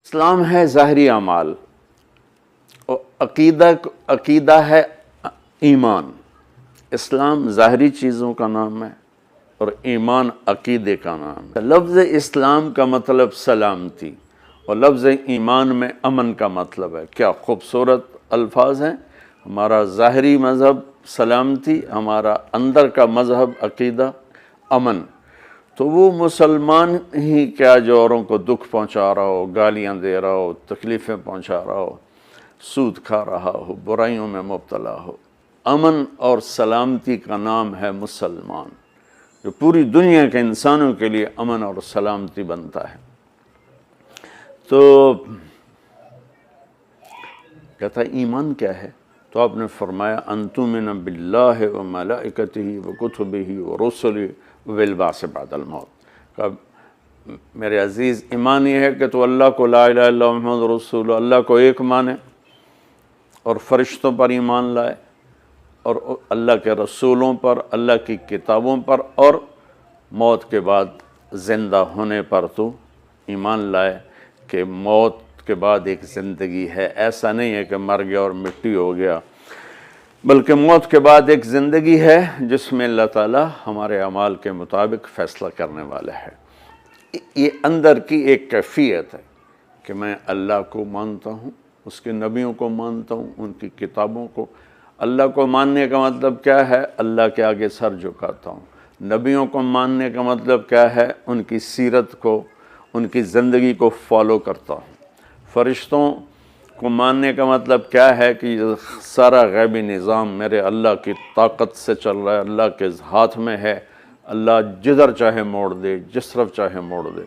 اسلام ہے ظاہری اعمال اور عقیدہ ہے ایمان۔ اسلام ظاہری چیزوں کا نام ہے اور ایمان عقیدے کا نام ہے۔ لفظ اسلام کا مطلب سلامتی اور لفظ ایمان میں امن کا مطلب ہے۔ کیا خوبصورت الفاظ ہیں۔ ہمارا ظاہری مذہب سلامتی، ہمارا اندر کا مذہب عقیدہ امن۔ تو وہ مسلمان ہی کیا جو اوروں کو دکھ پہنچا رہا ہو، گالیاں دے رہا ہو، تکلیفیں پہنچا رہا ہو، سود کھا رہا ہو، برائیوں میں مبتلا ہو۔ امن اور سلامتی کا نام ہے مسلمان، جو پوری دنیا کے انسانوں کے لیے امن اور سلامتی بنتا ہے۔ تو کہتا ہے ایمان کیا ہے؟ تو آپ نے فرمایا ان تؤمن باللہ و ملائکتہ و کتبہ و رسلہ والبعث بعد الموت۔ کہ میرے عزیز ایمان یہ ہے کہ تو اللہ کو لا الہ الا اللہ محمد رسول اللہ کو ایک مانے اور فرشتوں پر ایمان لائے اور اللہ کے رسولوں پر، اللہ کی کتابوں پر اور موت کے بعد زندہ ہونے پر تو ایمان لائے کہ موت کے بعد ایک زندگی ہے۔ ایسا نہیں ہے کہ مر گیا اور مٹی ہو گیا، بلکہ موت کے بعد ایک زندگی ہے جس میں اللہ تعالیٰ ہمارے اعمال کے مطابق فیصلہ کرنے والا ہے۔ یہ اندر کی ایک کیفیت ہے کہ میں اللہ کو مانتا ہوں، اس کے نبیوں کو مانتا ہوں، ان کی کتابوں کو۔ اللہ کو ماننے کا مطلب کیا ہے؟ اللہ کے آگے سر جھکاتا ہوں۔ نبیوں کو ماننے کا مطلب کیا ہے؟ ان کی سیرت کو، ان کی زندگی کو فالو کرتا ہوں۔ فرشتوں کو ماننے کا مطلب کیا ہے کہ سارا غیبی نظام میرے اللہ کی طاقت سے چل رہا ہے، اللہ کے ہاتھ میں ہے، اللہ جدھر چاہے موڑ دے، جس طرف چاہے موڑ دے۔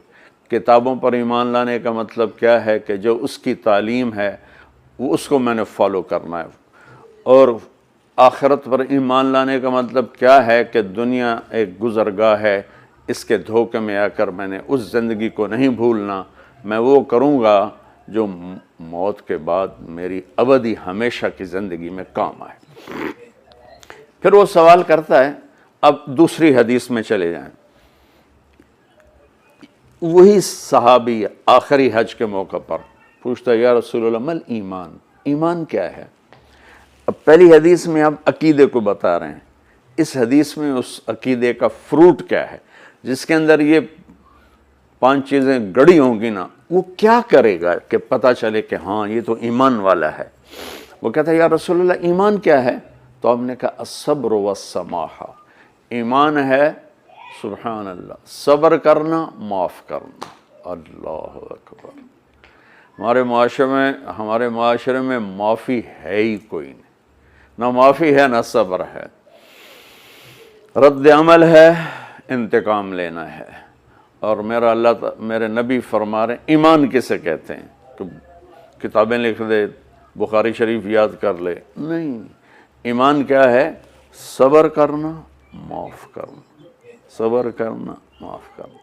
کتابوں پر ایمان لانے کا مطلب کیا ہے کہ جو اس کی تعلیم ہے وہ اس کو میں نے فالو کرنا ہے۔ اور آخرت پر ایمان لانے کا مطلب کیا ہے کہ دنیا ایک گزرگاہ ہے، اس کے دھوکے میں آ کر میں نے اس زندگی کو نہیں بھولنا، میں وہ کروں گا جو موت کے بعد میری ابدی ہمیشہ کی زندگی میں کام آئے۔ پھر وہ سوال کرتا ہے، اب دوسری حدیث میں چلے جائیں۔ وہی صحابی آخری حج کے موقع پر پوچھتا ہے یا رسول اللہ مل ایمان، ایمان کیا ہے؟ اب پہلی حدیث میں آپ عقیدے کو بتا رہے ہیں، اس حدیث میں اس عقیدے کا فروٹ کیا ہے جس کے اندر یہ 5 چیزیں گڑی ہوں گی نا، وہ کیا کرے گا کہ پتہ چلے کہ ہاں یہ تو ایمان والا ہے؟ وہ کہتا ہے یا رسول اللہ ایمان کیا ہے؟ تو آپ نے کہا الصبر والسماحہ، ایمان ہے سبحان اللہ صبر کرنا، معاف کرنا۔ اللہ اکبر۔ ہمارے معاشرے میں معافی ہے ہی کوئی نہیں، نہ معافی ہے نہ صبر ہے، رد عمل ہے، انتقام لینا ہے۔ اور میرے نبی فرما رہے ہیں ایمان کسے کہتے ہیں کہ کتابیں لکھ دے، بخاری شریف یاد کر لے، نہیں۔ ایمان کیا ہے؟ صبر کرنا، معاف کرنا، صبر کرنا، معاف کرنا۔